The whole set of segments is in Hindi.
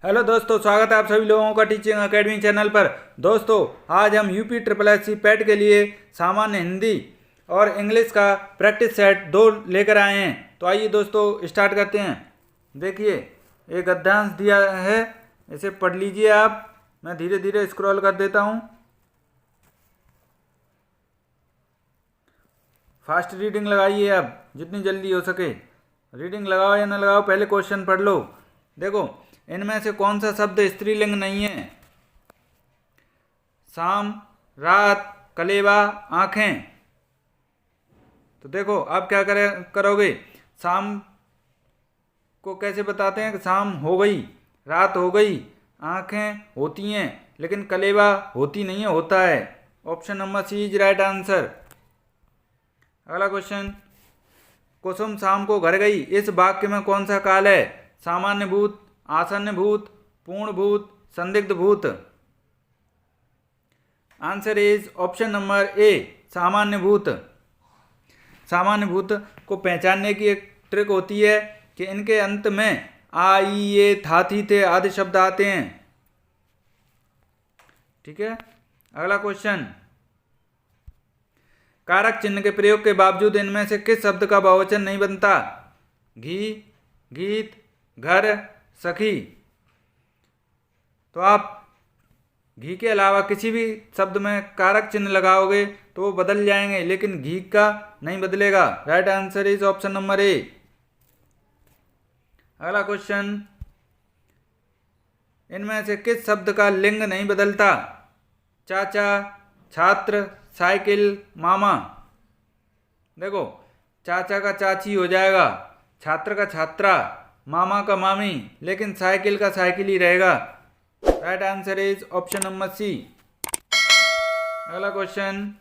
हेलो दोस्तों, स्वागत है आप सभी लोगों का टीचिंग एकेडमी चैनल पर। दोस्तों, आज हम UP triple S C PET के लिए सामान्य हिंदी और इंग्लिश का प्रैक्टिस सेट 2 लेकर आए हैं। तो आइए दोस्तों स्टार्ट करते हैं। देखिए, एक गद्यांश दिया है, इसे पढ़ लीजिए आप। मैं धीरे धीरे स्क्रॉल कर देता हूँ। फास्ट रीडिंग लगाइए आप, जितनी जल्दी हो सके। रीडिंग लगाओ या ना लगाओ, पहले क्वेश्चन पढ़ लो। देखो, इनमें से कौन सा शब्द स्त्रीलिंग नहीं है? शाम, रात, कलेवा, आंखें। तो देखो, आप क्या करोगे? शाम को कैसे बताते हैं कि शाम हो गई, रात हो गई, आंखें होती हैं, लेकिन कलेवा होती नहीं है, होता है। Option number C is right answer. अगला क्वेश्चन, कुसुम शाम को घर गई, इस वाक्य में कौन सा काल है? सामान्य भूत, आसन्न भूत, पूर्ण भूत, संदिग्ध भूत। आंसर इज ऑप्शन नंबर ए, सामान्य भूत। सामान्य भूत को पहचानने की एक ट्रिक होती है कि इनके अंत में आ, ई, ये, था, थी, थे आदि शब्द आते हैं। ठीक है। अगला क्वेश्चन, कारक चिन्ह के प्रयोग के बावजूद इनमें से किस शब्द का बहुवचन नहीं बनता? घी, गीत, घर, सखी। तो आप घी के अलावा किसी भी शब्द में कारक चिन्ह लगाओगे तो वो बदल जाएंगे, लेकिन घी का नहीं बदलेगा। Right answer is option number ए। अगला क्वेश्चन, इनमें से किस शब्द का लिंग नहीं बदलता? चाचा, छात्र, साइकिल, मामा। देखो, चाचा का चाची हो जाएगा, छात्र का छात्रा, मामा का मामी, लेकिन साइकिल का साइकिल ही रहेगा। Right answer is option number C. अगला क्वेश्चन,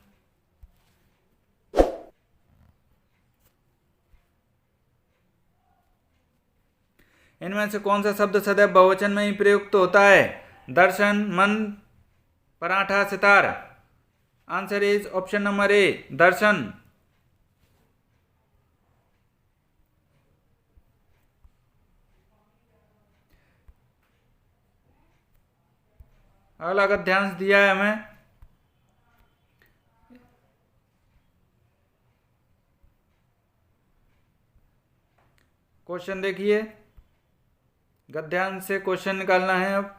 इनमें से कौन सा शब्द सदैव बहुवचन में ही प्रयुक्त होता है? दर्शन, मन, paratha, sitar. Answer is option number A, दर्शन। अगला गद्यांश दिया है हमें। क्वेश्चन देखिए, गद्यांश से क्वेश्चन निकालना है। अब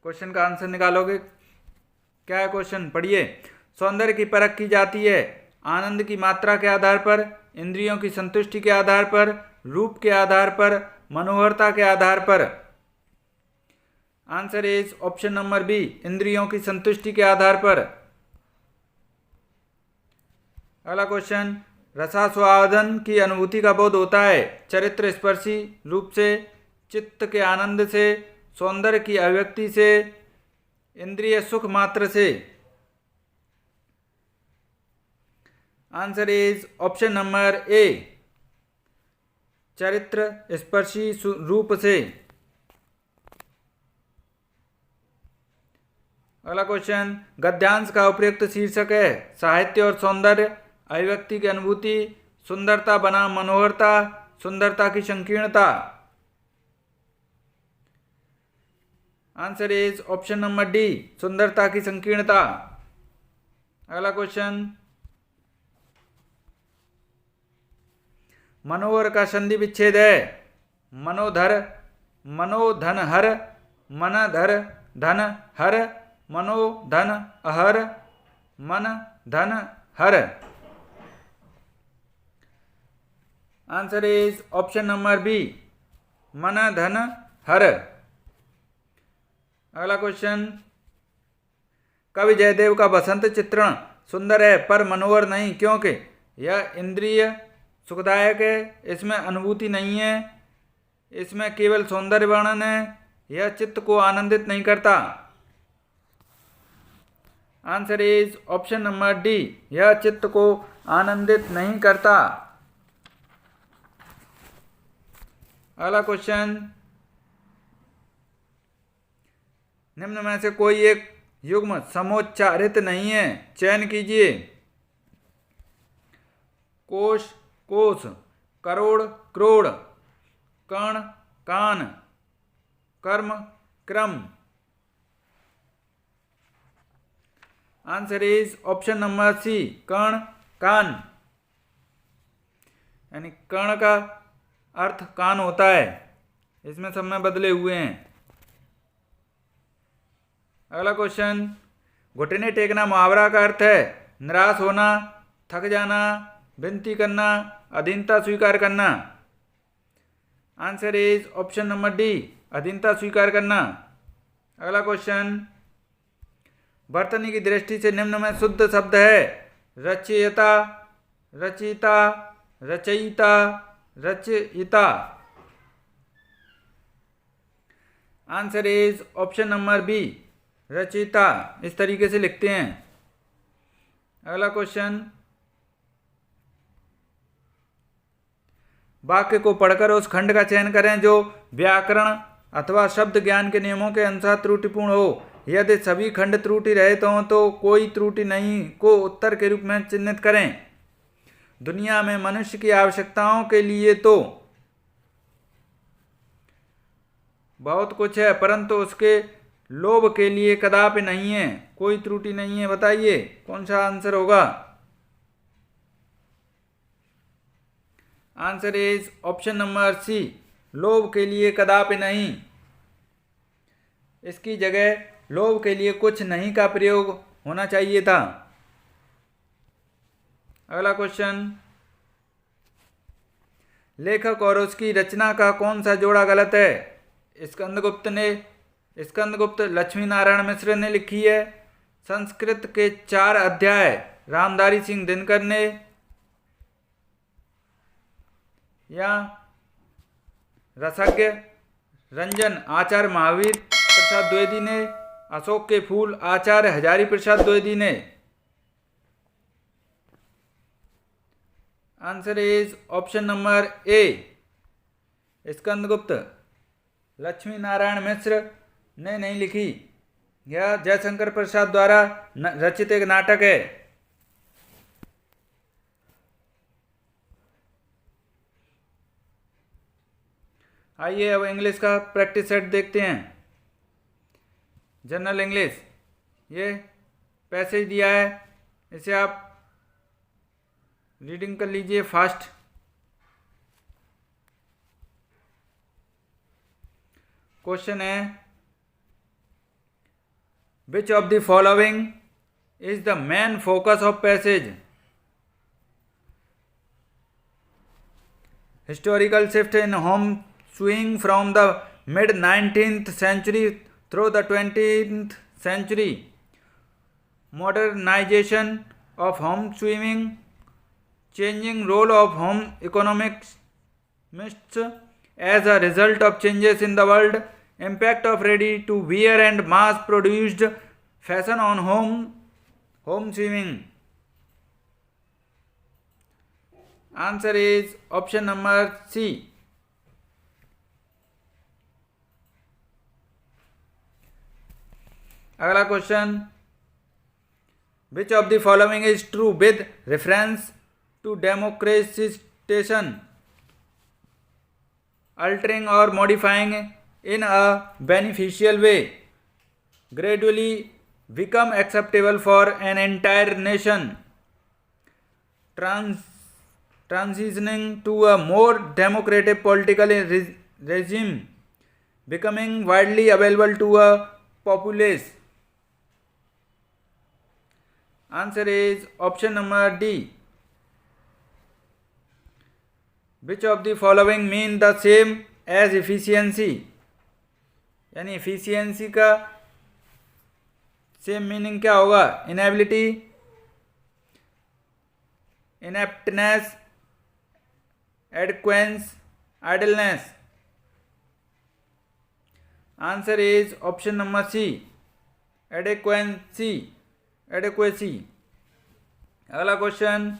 क्वेश्चन का आंसर निकालोगे। क्या है क्वेश्चन, पढ़िए। सौंदर्य की परख की जाती है आनंद की मात्रा के आधार पर, इंद्रियों की संतुष्टि के आधार पर, रूप के आधार पर, मनोहरता के आधार पर। Answer is option number B, इंद्रियों की संतुष्टि के आधार पर। अगला क्वेश्चन, रसास्वादन की अनुभूति का बोध होता है चरित्र स्पर्शी रूप से, चित्त के आनंद से, सौंदर्य की अभिव्यक्ति से, इंद्रिय सुख मात्र से। आंसर इज ऑप्शन नंबर ए, चरित्र स्पर्शी रूप से। अगला क्वेश्चन, गद्यांश का उपयुक्त शीर्षक है साहित्य और सौंदर्य, अभिव्यक्ति की अनुभूति, सुंदरता बनाम मनोहरता, सुंदरता की संकीर्णता। Answer is option number D, सुंदरता की संकीर्णता। अगला क्वेश्चन, मनोहर का संधि विच्छेद है मनोधर, मनोधनहर, मनधर धन हर, मनोधन अहर, मन धन हर। Answer is option number B, मन धन हर। अगला क्वेश्चन, कवि जयदेव का बसंत चित्रण सुंदर है पर मनोहर नहीं, क्योंकि यह इंद्रिय सुखदायक है, इसमें अनुभूति नहीं है, इसमें केवल सौंदर्य वर्णन है, यह चित्त को आनंदित नहीं करता। Answer is option number D, यह चित्त को आनंदित नहीं करता। अगला क्वेश्चन, निम्न में से कोई एक युग्म समोच्चारित नहीं है, चयन कीजिए। कोश, कोस, करोड़, क्रोड़, कण, कान। कर्म, क्रम। Answer is option number C, कर्ण, कान। यानी कर्ण का अर्थ कान होता है, इसमें सब में बदले हुए हैं। अगला क्वेश्चन, घुटने टेकना मुहावरा का अर्थ है निराश होना, थक जाना, विनती करना, अधीनता स्वीकार करना। Answer is option number D, अधीनता स्वीकार करना। अगला क्वेश्चन, वर्तनी की दृष्टि से निम्न में शुद्ध शब्द है रचयिता, रचयिता, रचयिता, रचयिता। Answer is option number B, रचयिता। इस तरीके से लिखते हैं। अगला क्वेश्चन, वाक्य को पढ़कर उस खंड का चयन करें जो व्याकरण अथवा शब्द ज्ञान के नियमों के अनुसार त्रुटिपूर्ण हो। यदि सभी खंड त्रुटि रहित हों तो कोई त्रुटि नहीं को उत्तर के रूप में चिन्हित करें। दुनिया में मनुष्य की आवश्यकताओं के लिए तो बहुत कुछ है, परंतु उसके लोभ के लिए कदापि नहीं है, कोई त्रुटि नहीं है। बताइए कौन सा आंसर होगा? Answer is option number C, लोभ के लिए कदापि नहीं। इसकी जगह लोभ के लिए कुछ नहीं का प्रयोग होना चाहिए था। अगला क्वेश्चन, लेखक और उसकी रचना का कौन सा जोड़ा गलत है? स्कंदगुप्त लक्ष्मी नारायण मिश्र ने लिखी है, संस्कृत के 4 अध्याय रामधारी सिंह दिनकर ने, या रसज्ञ रंजन आचार्य महावीर प्रसाद द्विवेदी ने, अशोक के फूल आचार्य हजारी प्रसाद द्विवेदी ने। Answer is option number A, Skandagupta Lakshmi Narayan Mishra ने नहीं लिखी। यह जयशंकर प्रसाद द्वारा रचित एक नाटक है। आइए अब इंग्लिश का प्रैक्टिस सेट देखते हैं। जनरल इंग्लिश, ये पैसेज दिया है, इसे आप रीडिंग कर लीजिए फास्ट। क्वेश्चन है, विच of the following is the main focus of passage? Historical shift in home swing from the mid 19th century through the 20th century, modernization of home swimming, changing role of home economists as a result of changes in the world, impact of ready to wear and mass produced fashion on home swimming. Answer is option number C. अगला question, which of the following is true with reference to democratisation, altering और modifying in a beneficial way, gradually become acceptable for an entire nation, transitioning to a more democratic political regime, becoming widely available to a populace. Answer is option number D. Which of the following mean the same as efficiency? यानी efficiency का सेम मीनिंग क्या होगा? Inability, inaptness, adequacy, idleness. Answer is option number C, adequacy. अगला question,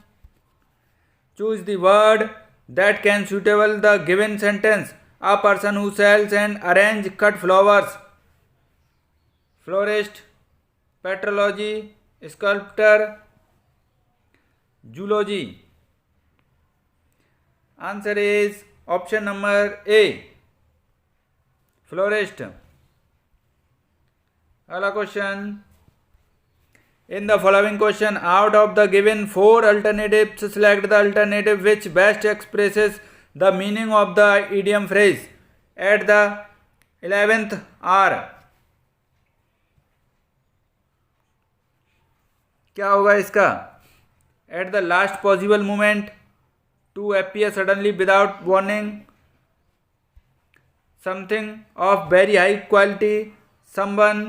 choose the word that can suitable the given sentence. A person who sells and arrange cut flowers, florist, petrology, sculptor, zoology. Answer is option number A, florist. अगला question, in the following question out of the given 4 alternatives select the alternative which best expresses the meaning of the idiom phrase at the 11th hour। क्या होगा इसका? At the last possible moment, to appear suddenly without warning, something of very high quality, someone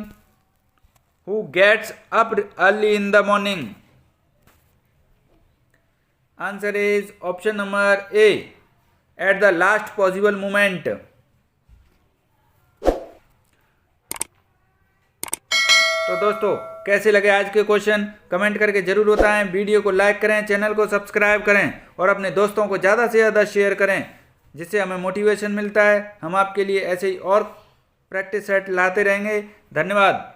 who gets up early in the morning। Answer is option number A, at the last possible moment। तो दोस्तों कैसे लगे आज के क्वेश्चन, कमेंट करके जरूर बताएं। वीडियो को लाइक करें, चैनल को सब्सक्राइब करें और अपने दोस्तों को ज़्यादा से ज़्यादा शेयर करें, जिससे हमें मोटिवेशन मिलता है। हम आपके लिए ऐसे ही और प्रैक्टिस सेट लाते रहेंगे। धन्यवाद।